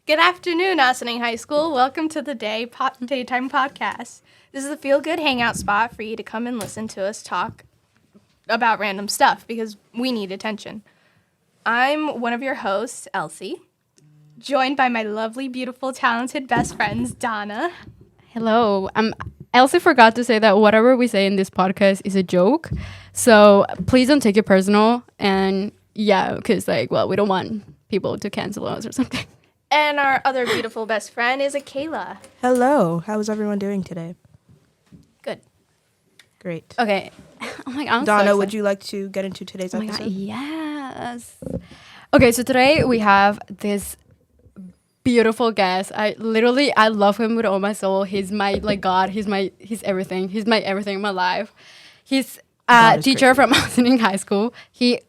Good afternoon, Ossining High School. Welcome to the Daytime Podcast. This is a feel-good hangout spot for you to come and listen to us talk about random stuff because we need attention. I'm one of your hosts, Elsie, joined by my lovely, beautiful, talented best friends, Donna. Hello. Elsie forgot to say that whatever we say in this podcast is a joke. So please don't take it personal. And yeah, because we don't want people to cancel us or something. And our other beautiful best friend is Akela. Hello. How is everyone doing today? Good. Great. Okay. Oh my God. Donna, would you like to get into today's episode? God, yes. Okay, so today we have this beautiful guest. I love him with all my soul. He's my God. He's everything. He's my everything in my life. He's a teacher from Ossining High School. He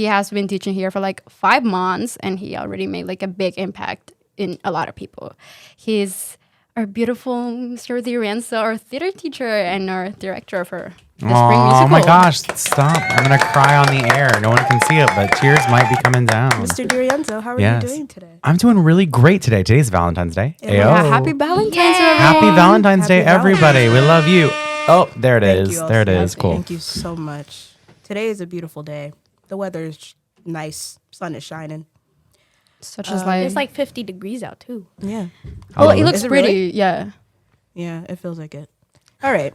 has been teaching here for 5 months, and he already made a big impact in a lot of people. He's our beautiful Mr. Dirienzo, our theater teacher and our director for the Spring Musical. Oh my gosh, stop. I'm going to cry on the air. No one can see it, but tears might be coming down. Mr. Dirienzo, how are you doing today? I'm doing really great today. Today's Valentine's Day. Yeah, happy Valentine's Day, everyone. Happy Valentine's Day, Happy everybody. We love you. Oh, there it is. There it is. Cool. Thank you so much. Today is a beautiful day. The weather is nice. Sun is shining. Such as It's 50 degrees out, too. Yeah. Well, it looks Is it pretty. really? Yeah. Yeah, it feels like it. All right.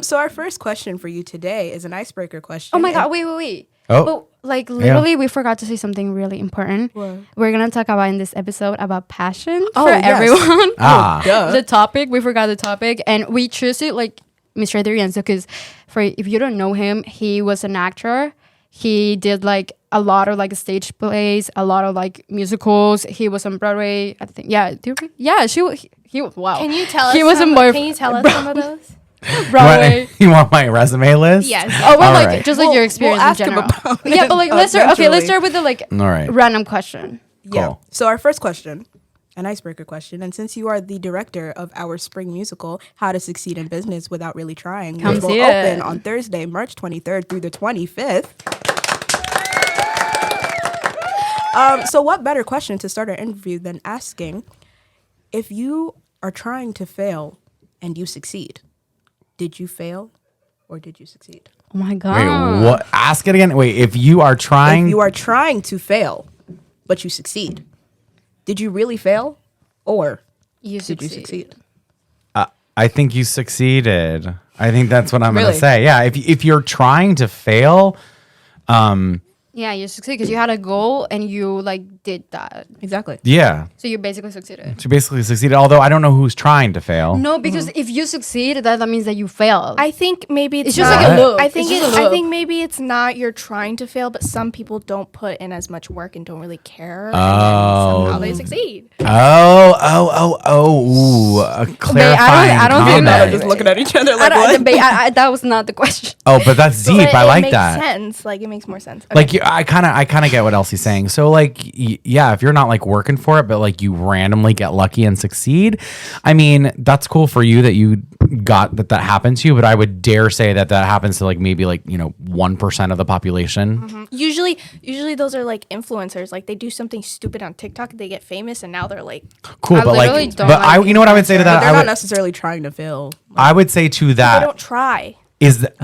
So our first question for you today is an icebreaker question. Oh my God! Wait. Oh. But literally, we forgot to say something really important. What? We're gonna talk about in this episode about passion Oh, for yes. everyone. Duh. The topic, we forgot the topic, and we choose it Mr. Dirienzo because if you don't know him, he was an actor. He did a lot of stage plays, a lot of musicals. He was on Broadway, I think. Yeah, he was wow. Can you tell us? He was some, more Can you tell us some of those? Broadway. You want my resume list? Yes. Oh, well, All right. just your experience we'll ask in him general. about Yeah, it but let's start. Okay, let's start with the All right. random question. Yeah. Cool. So our first question, an icebreaker question, and since you are the director of our spring musical, How to Succeed in Business Without Really Trying, Come which will see open it. on Thursday, March 23rd through the 25th. So what better question to start our interview than asking, if you are trying to fail and you succeed, did you fail or did you succeed? Oh my God. Wait, what? Ask it again. Wait, if you are trying. If you are trying to fail, but you succeed, did you really fail or did you succeed? I think you succeeded. I think that's what I'm going Really? to say. Yeah, if you're trying to fail, Yeah, you succeeded because you had a goal and you did that. Exactly. yeah, So you basically succeeded. she basically succeeded. Although I don't know who's trying to fail. No, because if you succeed, that means that you failed. I think maybe it's just not, like a look. I think It's just a I look. think maybe it's not you're trying to fail, but some people don't put in as much work and don't really care. And somehow they succeed. Clarifying I don't think comment. that- Just looking at each other I don't- that was not the question. Oh, but that's deep. But I it like makes that. sense. It makes more sense. Okay. I kind of get what Elsie's saying. So yeah, if you're not working for it, but you randomly get lucky and succeed, I mean, that's cool for you that you got that happened to you. But I would dare say that happens to maybe 1% of the population. Usually those are influencers. They do something stupid on TikTok, they get famous, and now they're Cool, I but literally don't but like you know what I would say to But that? they're I not would, necessarily trying to fail. I would say to they that don't try. is that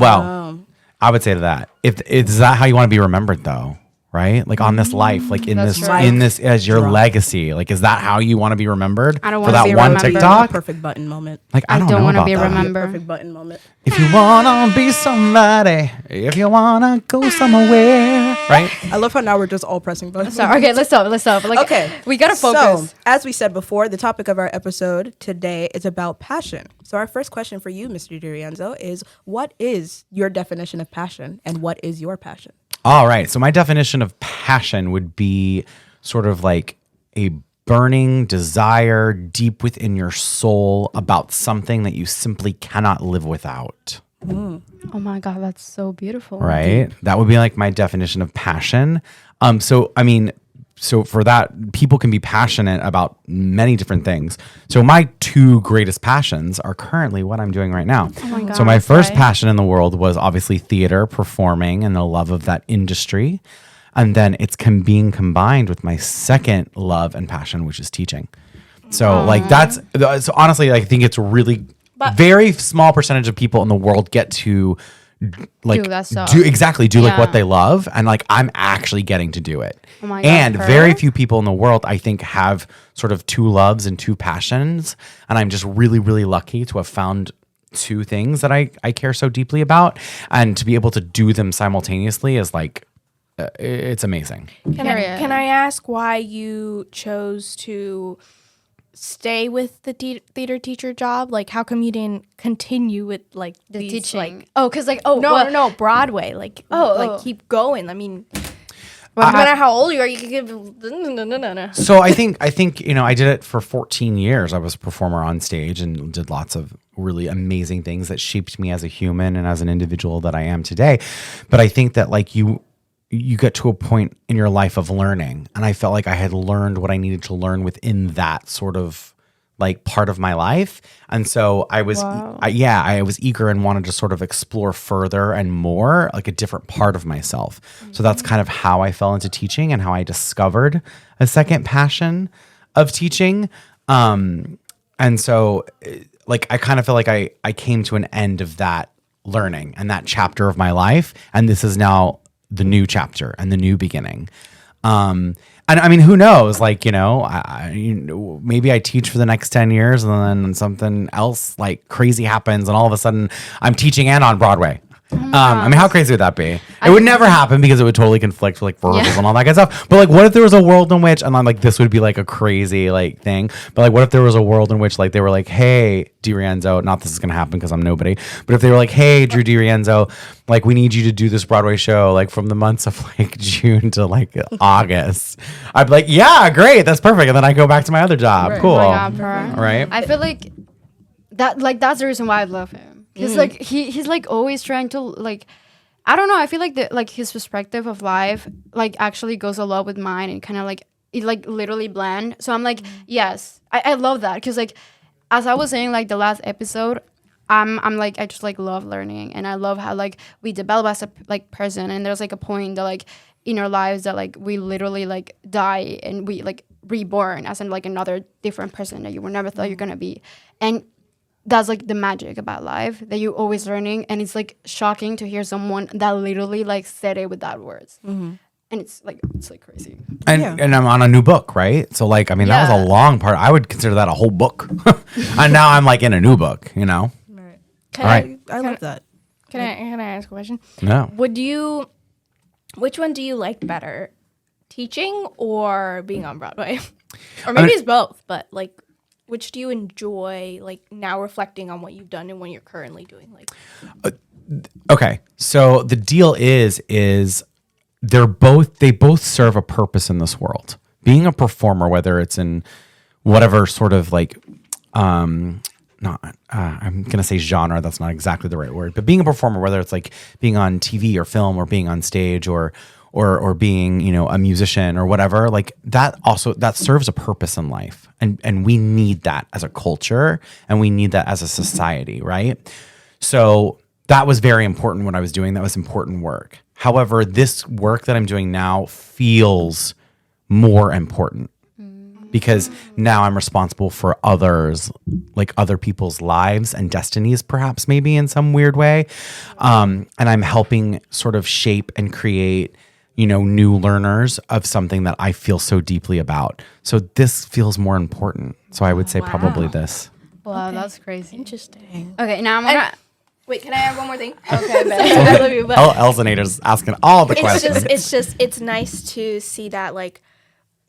I would say to that, if is that how you want to be remembered though? Right? On this life, in That's this true. in this as your legacy. Is that how you want to be remembered? I don't for wanna that be one remembered. TikTok. Perfect button moment. I don't don't know wanna about be that. remembered. Perfect button moment. If you wanna be somebody, if you wanna go somewhere, right? I love how now we're just all pressing buttons. Sorry. Okay, let's stop. Okay. We gotta focus. So, as we said before, the topic of our episode today is about passion. So our first question for you, Mr. Dirienzo, is what is your definition of passion and what is your passion? All right. So my definition of passion would be sort of a burning desire deep within your soul about something that you simply cannot live without. Oh my God, that's so beautiful. Right? That would be my definition of passion. So for that, people can be passionate about many different things. So my two greatest passions are currently what I'm doing right now. Oh my God, So my that's first right. passion in the world was obviously theater, performing, and the love of that industry. and then it's being combined with my second love and passion, which is teaching. So like so honestly, I think it's really very small percentage of people in the world get to like Do that stuff. do like what Yeah. they love, and like I'm actually getting to do it. Oh my God, and her? very few people in the world I think have sort of two loves and two passions, and I'm just really, really lucky to have found two things that I care so deeply about, and to be able to do them simultaneously is like it's amazing. Period. Can I ask why you chose to stay with the theater teacher job? Like, how come you didn't continue with like The these, teaching. Like, Because like no, Broadway. Like, Oh. keep going. I mean, no matter how old you are, you can give. No. So I think I did it for 14 years. I was a performer on stage and did lots of really amazing things that shaped me as a human and as an individual that I am today. But I think that like you get to a point in your life of learning, and I felt like I had learned what I needed to learn within that sort of like part of my life. And so I was I was eager and wanted to sort of explore further and more, like a different part of myself. So that's kind of how I fell into teaching and how I discovered a second passion of teaching. And so like I kind of feel like I came to an end of that learning and that chapter of my life, and this is now the new chapter and the new beginning. And I mean, who knows? Like, maybe I teach for the next 10 years and then something else like crazy happens and all of a sudden I'm teaching and on Broadway. I mean, how crazy would that be? It would never happen because it would totally conflict with like verbals and all that kind of stuff. But like, what if there was a world in which, and then like this would be like a crazy like thing. But like, what if there was a world in which like they were like, hey, DiRienzo, not this is gonna happen because I'm nobody. But if they were like, hey, Drew DiRienzo, like we need you to do this Broadway show like from the months of like June to like August, I'd be like, yeah, great, that's perfect. And then I go back to my other job. Cool, right? I feel like that's the reason why I love him. Because like he's like always trying to like, I don't know, I feel like like his perspective of life like actually goes a lot with mine, and kind of like it like literally blend. So I'm like, yes, I love that, because like as I was saying like the last episode, I'm like I just like love learning, and I love how like we develop as a like person, and there's like a point that like in our lives that like we literally like die and we like reborn as in like another different person that you were never thought you're gonna be. And that's like the magic about life, that you're always learning, and it's like shocking to hear someone that literally like said it without words. And it's like crazy. And I'm on a new book, right? So like, I mean, that was a long part. I would consider that a whole book. And now I'm like in a new book, you know? Right. Can All right. I love that. Can I ask a question? No. Which one do you like better, teaching or being on Broadway? Or maybe it's both, but like, which do you enjoy, like now reflecting on what you've done and what you're currently doing? Like, Okay. So the deal is they both serve a purpose in this world. Being a performer, whether it's in whatever sort of like, I'm going to say genre, that's not exactly the right word, but being a performer, whether it's like being on TV or film or being on stage or being, a musician or whatever, like that serves a purpose in life. And we need that as a culture, and we need that as a society, right? So that was very important when I was doing that. Was important work. However, this work that I'm doing now feels more important because now I'm responsible for others, like other people's lives and destinies, perhaps maybe in some weird way. And I'm helping sort of shape and create, new learners of something that I feel so deeply about. So this feels more important. So I would say probably this. Wow, that's crazy. interesting. Okay, now I'm gonna. Wait, can I add one more thing? Okay, I love you, but Elsenator's asking all the questions. it's nice to see that like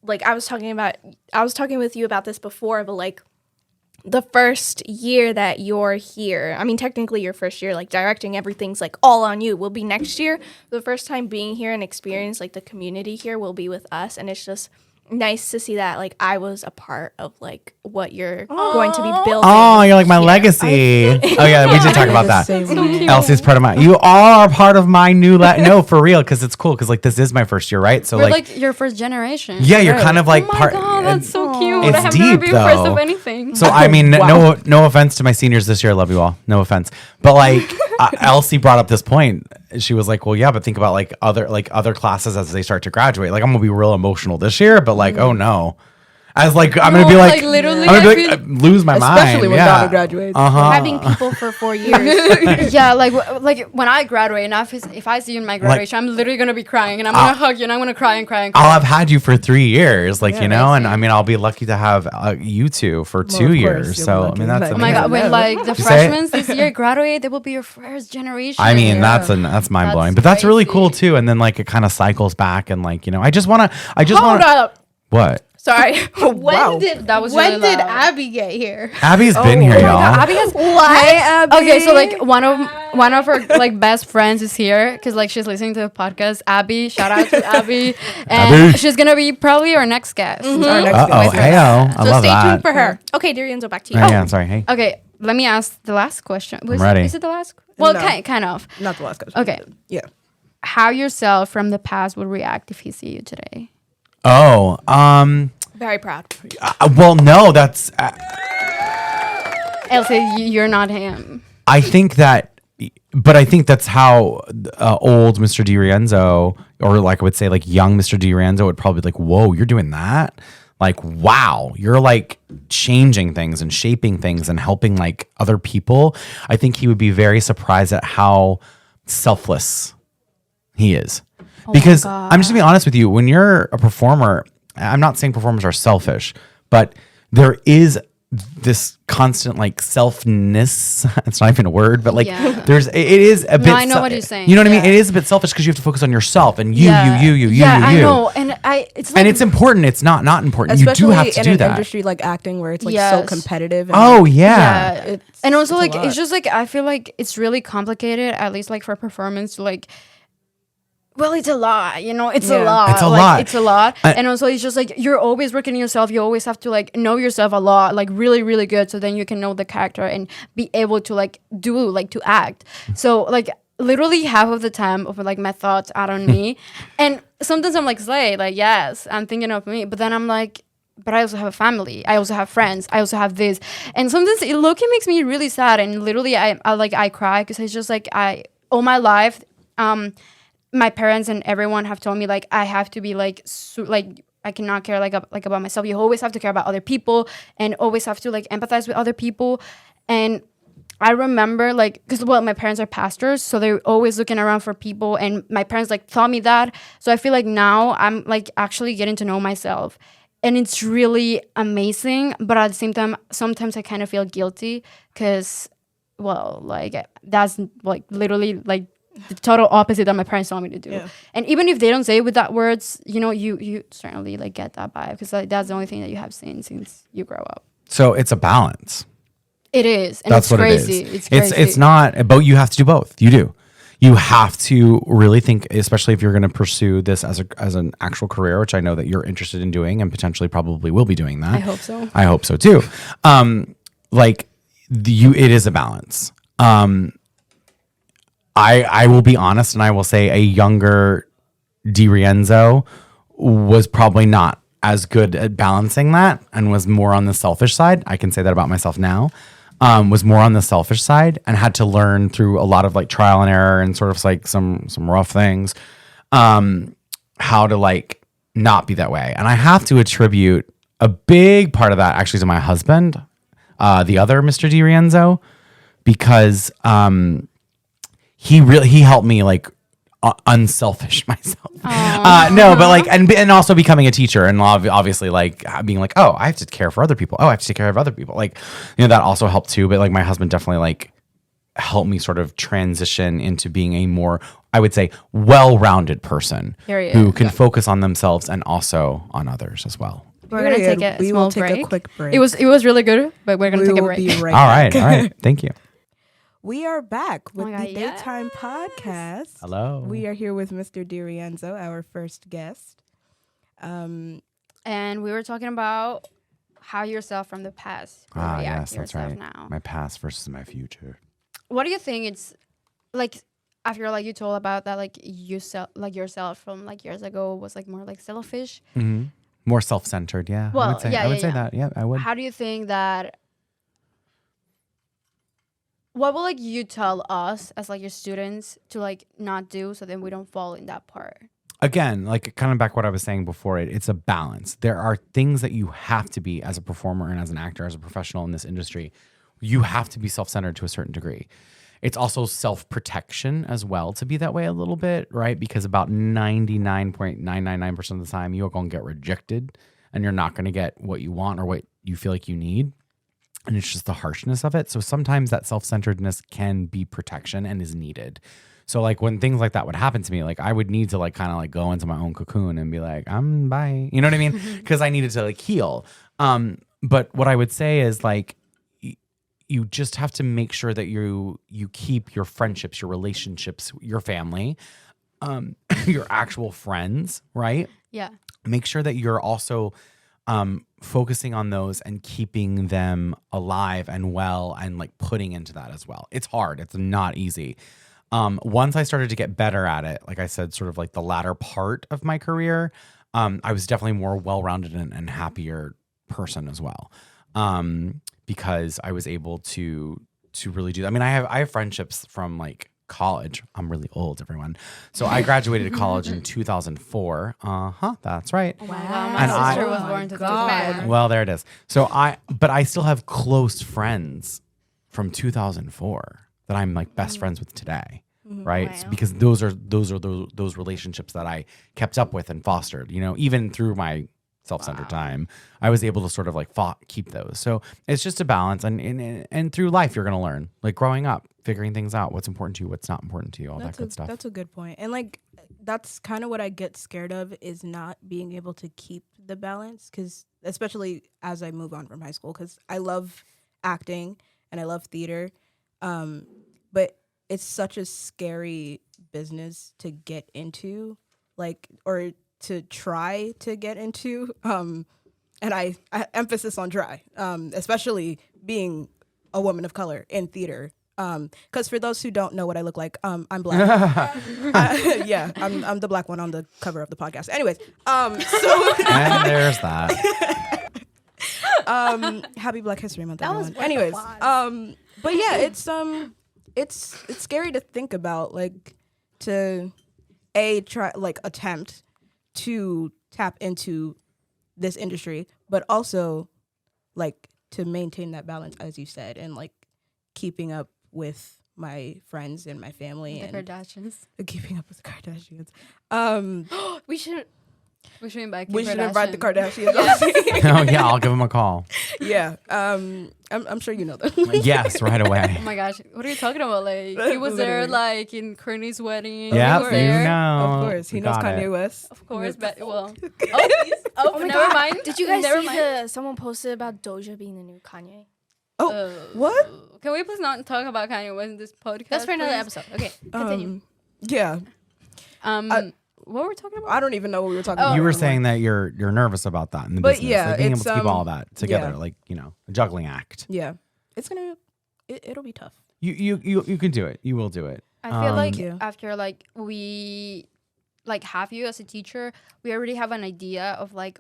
I was talking with you about this before, but like the first year that you're here, I mean technically your first year, like directing, everything's like all on you, will be next year. The first time being here and experience like the community here will be with us, and it's just nice to see that like I was a part of like what you're going to be building. Oh, you're like my legacy. Oh yeah, we did talk about that. Elsie's part of my. You are part of my new. No, for real, because it's cool. Because like this is my first year, right? So We're like your first generation. yeah, you're kind of like Oh my part. god, that's so cute. It's I have deep, never been first though. of anything. So I mean, no offense to my seniors this year. I love you all. No offense, but like Elsie brought up this point. she was like, well, yeah, but think about like other classes as they start to graduate. Like I'm gonna be real emotional this year, but like, oh no. As like I'm gonna be like, literally, I'm gonna I be like, feel- lose my mind. Especially when Donna graduates. Having people for 4 years. yeah, like when I graduate, and if I see you in my graduation, I'm literally gonna be crying, and I'm gonna hug you, and I'm gonna cry and cry and cry. I'll have had you for 3 years, like Yeah, you know, and I mean, I'll be lucky to have you two for 2 course, years. you'll So be I lucky. mean, that's Like, Oh my amazing. god, when Yeah. like the You say it? freshmen this year graduate, they will be your first generation. I mean, Yeah. that's mind blowing, but that's really cool crazy. too. And then like it kind of cycles back, and like you know, I just want Hold up. what? Sorry. When wow. did That was when really did loud. Abby get here? Abby's been here, Oh my y'all. God, Abby has What? Hey, Abby. Okay, so like one of her like best friends is here because like she's listening to the podcast. Abby, shout out to Abby, and Abby. she's gonna be probably our next guest. Our next Uh oh, guest. heyo, I So love stay that. tuned for her. Okay, Darienzo, back to you. Yeah, sorry. Hey, Okay, let me ask the last question. I'm ready. Is it the last? Well, No. kind of. Not the last question. Okay, Yeah. how yourself from the past would react if he see you today? oh, Very proud. well, no, that's. Elsie, you're not him. I think that, but I think that's how old Mr. DiRienzo, or like I would say, like young Mr. DiRienzo would probably be like, whoa, you're doing that? Like, wow, you're like changing things and shaping things and helping like other people. I think he would be very surprised at how selfless he is. Because I'm just gonna be honest with you, when you're a performer, I'm not saying performers are selfish, but there is this constant like selfness. It's not even a word, but like Yeah. it is a bit. I know what you're saying. You know what I mean? Yeah. It is a bit selfish because you have to focus on yourself and you. Yeah, I you. know, and it's like And it's important. It's not important. Especially You do have to in do an that. industry like acting where it's like so Yes. competitive. And Oh like, yeah. And also it's a like lot. it's just like I feel like it's really complicated, at least like for performance to like well, it's a lot, you know, it's a Yeah. lot. It's a like, lot. It's a lot. I- And also it's just like you're always working on yourself. You always have to like know yourself a lot, like really, really good. So then you can know the character and be able to like to act. So like literally half of the time of like my thoughts out on me. And sometimes I'm like, Slay, like, yes, I'm thinking of me. But then I'm like, but I also have a family. I also have friends. I also have this. And sometimes it low-key makes me really sad. And literally I cry because it's just like all my life, my parents and everyone have told me like I have to be like like I cannot care like about myself. You always have to care about other people and always have to like empathize with other people. And I remember like because my parents are pastors, so they're always looking around for people, and my parents like taught me that. So I feel like now I'm like actually getting to know myself, and it's really amazing. But at the same time, sometimes I kind of feel guilty because like that's like literally like the total opposite that my parents told me to do. Yeah. And even if they don't say it with that words, you know, you certainly like get that vibe because like, that's the only thing that you have seen since you grow up. So it's a balance. It is, and That's it's what crazy. it is. It's crazy. It's not, but you have to do both. You do. You have to really think, especially if you're going to pursue this as an actual career, which I know that you're interested in doing and potentially probably will be doing that. I hope so. I hope so too. It is a balance. I will be honest and I will say a younger DiRienzo was probably not as good at balancing that and was more on the selfish side. I can say that about myself now. Was more on the selfish side and had to learn through a lot of like trial and error and sort of like some rough things, how to like not be that way. And I have to attribute a big part of that actually to my husband, the other Mr. DiRienzo, because he helped me like unselfish myself. No, but like and also becoming a teacher and obviously like being like, oh, I have to care for other people. Oh, I have to take care of other people. Like, you know, that also helped too. But like my husband definitely like helped me sort of transition into being a more, I would say, well-rounded person Period. who can focus on themselves and also on others as well. We're gonna Period. take a We small will take a break. quick break. It was really good, but we're gonna We take a will break. be right All back. right. Thank you. We are back with my God, the Daytime Podcast. Hello. We are here with Mr. DiRienzo, our first guest. And we were talking about how yourself from the past would react Yes, to that's yourself right. now. My past versus my future. What do you think it's like after like you told about that like yourself from like years ago was like more like selfish? Mm-hmm. More self-centered, yeah. Well, I would say, yeah, I would yeah, say yeah. that. Yeah, I would. How do you think that what will like you tell us as like your students to like not do so then we don't fall in that part? Again, like kind of back what I was saying before, it's a balance. There are things that you have to be as a performer and as an actor, as a professional in this industry. You have to be self-centered to a certain degree. It's also self-protection as well to be that way a little bit, right? Because about 99.999% of the time, you're going to get rejected and you're not going to get what you want or what you feel like you need. And it's just the harshness of it. So sometimes that self-centeredness can be protection and is needed. So like when things like that would happen to me, like I would need to like kind of like go into my own cocoon and be like, I'm bye. You know what I mean? Because I needed to like heal. But what I would say is like, you just have to make sure that you keep your friendships, your relationships, your family, your actual friends, right? Yeah. Make sure that you're also focusing on those and keeping them alive and well and like putting into that as well. It's hard. It's not easy. Once I started to get better at it, like I said, sort of like the latter part of my career, I was definitely more well-rounded and happier person as well. Because I was able to really do that. I mean, I have friendships from like college. I'm really old, everyone. So I graduated college in 2004. That's right. Wow. And My I- sister was Oh born my to God. Well, there it is. So but I still have close friends from 2004 that I'm like best friends with today. Right. Wow. Because those are those relationships that I kept up with and fostered, even through my self-centered time, I was able to sort of like keep those. So it's just a balance, and through life you're gonna learn, like growing up, figuring things out, what's important to you, what's not important to you, all that good stuff. That's a good point. And like that's kind of what I get scared of is not being able to keep the balance, because especially as I move on from high school, because I love acting and I love theater, but it's such a scary business to get into, like, or to try to get into, and I emphasis on try, especially being a woman of color in theater, because for those who don't know what I look like, I'm black. Yeah, I'm the black one on the cover of the podcast. Anyways, so And there's that. happy Black History Month, That was everyone. Anyways, applause. but yeah, it's scary to think about, like, to attempt to tap into this industry, but also like to maintain that balance, as you said, and like keeping up with my friends and my family The and Kardashians. keeping up with the Kardashians. We should invite Kim We should invite the Kardashian. Kardashians. Oh yeah, I'll give him a call. Yeah. I'm sure you know them. Yes, right away. Oh my gosh, what are you talking about? Like he was there, Literally. like in Kourtney's wedding. Yeah, We were you there. know. Of course, he knows Got Kanye it. West. Of course, but well. Oh my never God. mind. Did you guys Never see mind. someone posted about Doja being the new Kanye? Oh, what? Can we please not talk about Kanye West in this podcast? That's for another please? episode. Okay, continue. Yeah. What were we talking about? I don't even know what we were talking Oh. about. You were saying that you're nervous about that in the But business, yeah, like being able it's, to keep all that together, yeah. like a juggling act. Yeah. It'll be tough. You can do it. You will do it. I feel like Yeah. after like we like have you as a teacher, we already have an idea of like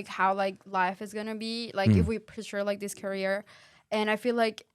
how like life is gonna be like if we pursue like this career, and I feel like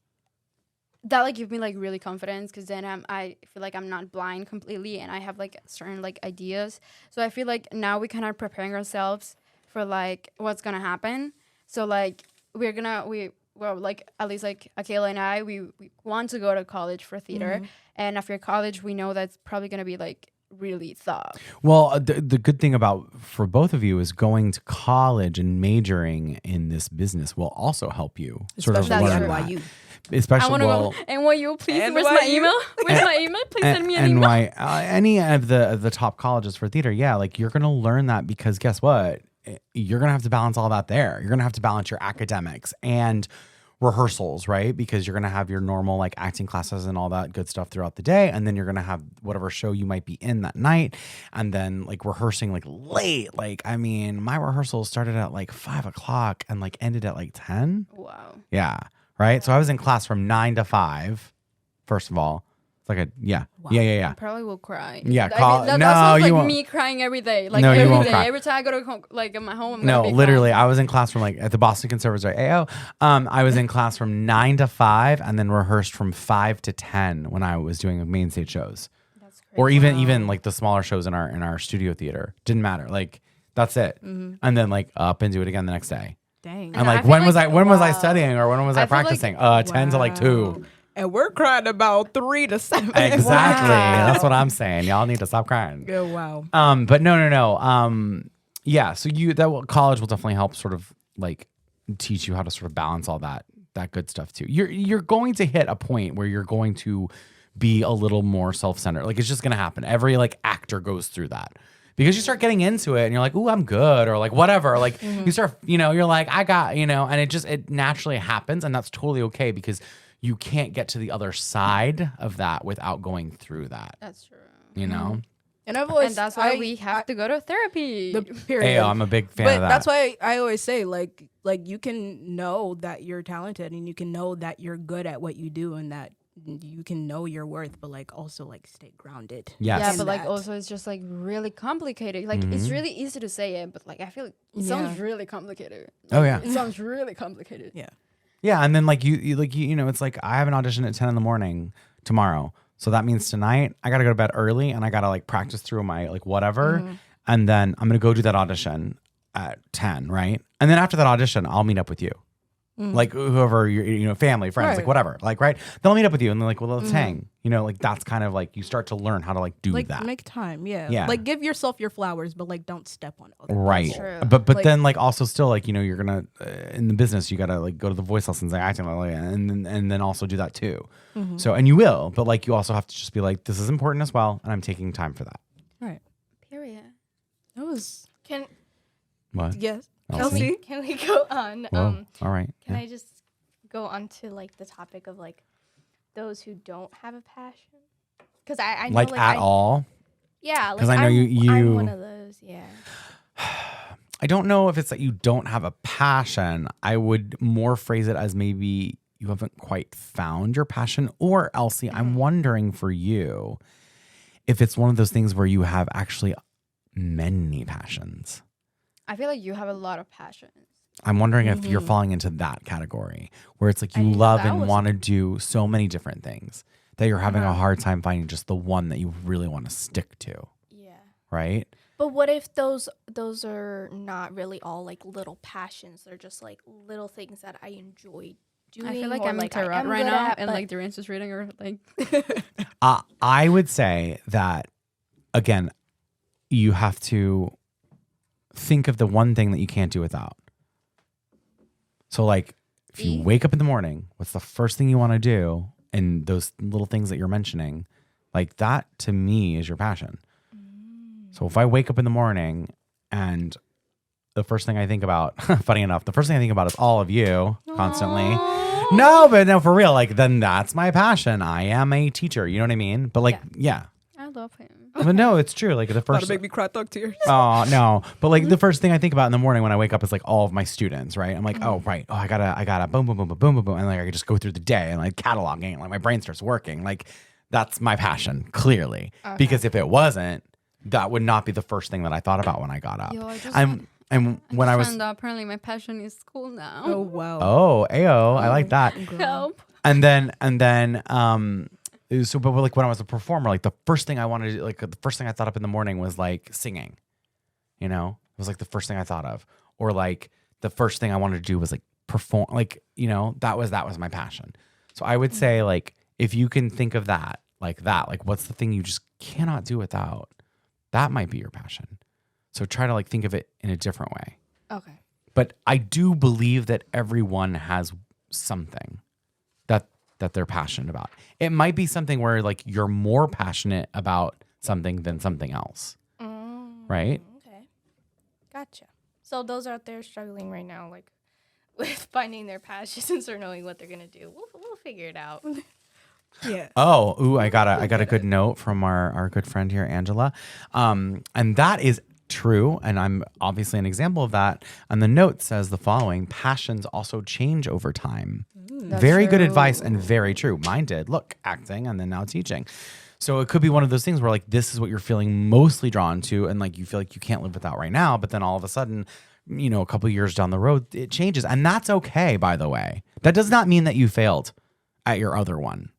that like give me like really confidence, because then I feel like I'm not blind completely and I have like certain like ideas. So I feel like now we kind of preparing ourselves for like what's gonna happen. So like well, like at least like Akela and I, we want to go to college for theater, and after college, we know that's probably gonna be like really tough. Well, the good thing for both of you is going to college and majoring in this business will also help you sort of Especially learn at that. NYU. Especially I want to well, go NYU, please. Where's my NYU? email? Where's my email? Please send me an email. any of the top colleges for theater, yeah, like you're gonna learn that, because guess what? You're gonna have to balance all that there. You're gonna have to balance your academics and rehearsals, right? Because you're gonna have your normal like acting classes and all that good stuff throughout the day, and then you're gonna have whatever show you might be in that night, and then like rehearsing like late. Like I mean, my rehearsals started at like 5 o'clock and like ended at like 10. Wow. Yeah, right. So I was in class from 9 to 5. First of all, It's like a yeah. Probably will cry. Yeah, I call- mean, that no, sounds you like won't. me crying every day. Like No, you every won't day. cry. Every time I go to like at my home, I'm No, gonna be literally, crying. I was in class from like at the Boston Conservatory AO. I was in class from 9 to 5, and then rehearsed from 5 to 10 when I was doing main stage shows, That's crazy. or even like the smaller shows in our studio theater. Didn't matter. Like that's it. And then like up and do it again the next day. Dang. And I like feel when was like- when was I wow. studying or when was I, I feel like- practicing? 10 to like 2. And we're crying about 3 to 7. Exactly. Wow. That's what I'm saying. Y'all need to stop crying. Oh, wow. But no. Yeah. So college will definitely help sort of like teach you how to sort of balance all that good stuff too. You're going to hit a point where you're going to be a little more self-centered. Like it's just going to happen. Every like actor goes through that. Because you start getting into it and you're like, ooh, I'm good, or like whatever. Like you start, you're like, I got, and it naturally happens, and that's totally okay because you can't get to the other side of that without going through that. That's true. And I've always, And that's why we have to go to therapy. the period. Hey, I'm a big fan But of that. that's why I always say like you can know that you're talented and you can know that you're good at what you do and that you can know your worth, but like also like stay grounded. Yes. Yeah, in but like that. also it's just like really complicated. Like it's really easy to say it, but like I feel like it sounds really complicated. Oh yeah. It sounds really complicated. Yeah. Yeah, and then like you it's like I have an audition at 10 in the morning tomorrow. So that means tonight I got to go to bed early and I got to like practice through my like whatever. And then I'm going to go do that audition at 10, right? And then after that audition, I'll meet up with you. Like whoever you're, family, friends, like Right. whatever. Like, right? They'll meet up with you and they're like, well, let's hang. Like that's kind of like you start to learn how to like do Like that. make time, yeah. Yeah. Like give yourself your flowers, but like don't step on other Right. people. True. But Like- then like also still like, you're going to, in the business, you got to like go to the voice lessons, like acting, like, and then also do that too. So, and you will, but like you also have to just be like, this is important as well. And I'm taking time for that. Right. Period. That was Can What? yes. Elsie? can we go on? Whoa. All right. Can Yeah. I just go on to like the topic of like those who don't have a passion? Because I know, Like at all? Yeah, 'Cause like I know you- I'm one of those. Yeah. I don't know if it's that you don't have a passion. I would more phrase it as maybe you haven't quite found your passion. Or Elsie, I'm wondering for you if it's one of those things where you have actually many passions. I feel like you have a lot of passions. I'm wondering if you're falling into that category where it's like I you didn't know love that and was- want to do so many different things that you're having a hard time finding just the one that you really want to stick to, Yeah. right? But what if those are not really all like little passions? They're just like little things that I enjoy doing. I feel like or, I'm into I rut am right good now, at, and but- like the answers reading are like I would say that, again, you have to think of the one thing that you can't do without. So, like, if you Eat. wake up in the morning, what's the first thing you want to do? And those little things that you're mentioning, like that to me is your passion. So if I wake up in the morning and the first thing I think about, funny enough, the first thing I think about is all of you constantly. No, but no, for real. Like, then that's my passion. I am a teacher. You know what I mean? But like, yeah. I love him. But no, it's true. Like the About first. to make me cry thug tears. Oh no! But like the first thing I think about in the morning when I wake up is like all of my students, right? I'm like, oh right, oh I gotta boom, boom, boom, boom, boom, boom, boom, and like I could just go through the day and like cataloging, and like my brain starts working. Like that's my passion, clearly. Because if it wasn't, that would not be the first thing that I thought about when I got up. Yo, I just I'm and when I was found out apparently my passion is school now. Oh wow. oh ayo, I like that. Help. And then so but like when I was a performer, like the first thing I wanted to do, like the first thing I thought up in the morning was like singing. It was like the first thing I thought of. Or like the first thing I wanted to do was like perform, like, that was my passion. So I would say like if you can think of that, like what's the thing you just cannot do without, that might be your passion. So try to like think of it in a different way. Okay. But I do believe that everyone has something that they're passionate about. It might be something where like you're more passionate about something than something else. Right? Okay. Gotcha. So those out there struggling right now, like with finding their passions or knowing what they're gonna do, we'll figure it out. Yeah. Oh, ooh, I got a good note from our good friend here, Angela. And that is true, and I'm obviously an example of that. And the note says the following: passions also change over time. That's Very good true. advice and very true. Mine did. Look, acting and then now teaching. So it could be one of those things where like this is what you're feeling mostly drawn to, and like you feel like you can't live without right now, but then all of a sudden, you know, a couple of years down the road, it changes, and that's okay. By the way, that does not mean that you failed at your other one.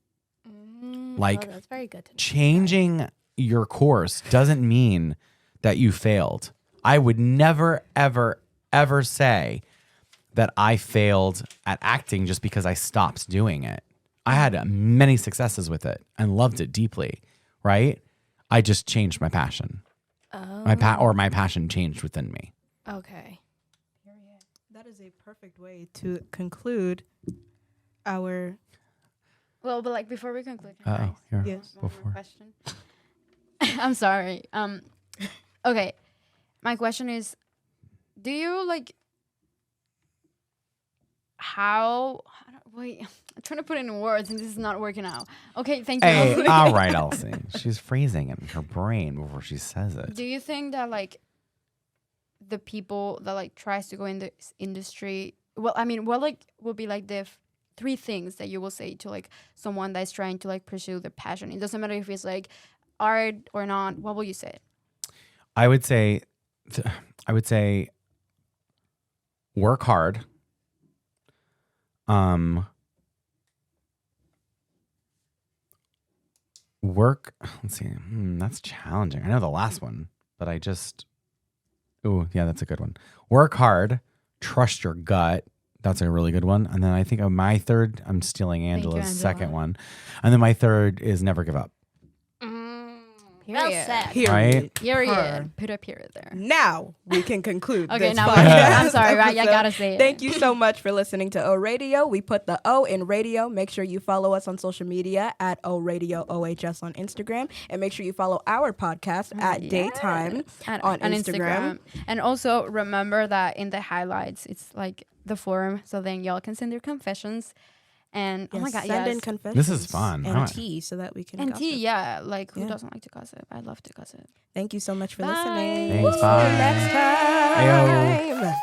Like that's very good to know. changing your course doesn't mean that you failed. I would never, ever, ever say that I failed at acting just because I stopped doing it. I had many successes with it and loved it deeply, right? I just changed my passion. My passion changed within me. Okay. That is a perfect way to conclude our. Well, but like before we conclude, Oh, here. Yes. one more Before. question. I'm sorry. Okay, my question is, do you like wait, I'm trying to put it in words and this is not working out. Okay, thank you. Hey, all right, Elsie. She's phrasing it in her brain before she says it. Do you think that like the people that like tries to go in this industry, well, I mean, what like would be like the three things that you will say to like someone that's trying to like pursue the passion? It doesn't matter if it's like art or not. What will you say? I would say work hard. Let's see. That's challenging. I know the last one, but that's a good one. Work hard, trust your gut. That's a really good one. And then I think my third, I'm stealing you, Angela's Angela. second one. And then my third is never give up. Well Period. said. Period. Right? Period. Put a period there. Now we can conclude. Okay, this now podcast I'm sorry, right? I episode. gotta say it. Thank you so much for listening to O Radio. We put the O in radio. Make sure you follow us on social media at O Radio OHS on Instagram, and make sure you follow our podcast at Daytime on Instagram. And also remember that in the highlights, it's like the forum, so then y'all can send your confessions. And oh my god, send yes. in confessions. This is fun. And I- tea, so that we can. And gossip. tea, yeah. Like who Yeah. doesn't like to gossip? I love to gossip. Thank you so much for Bye. listening. Thanks, See you bye. next Ayo. time.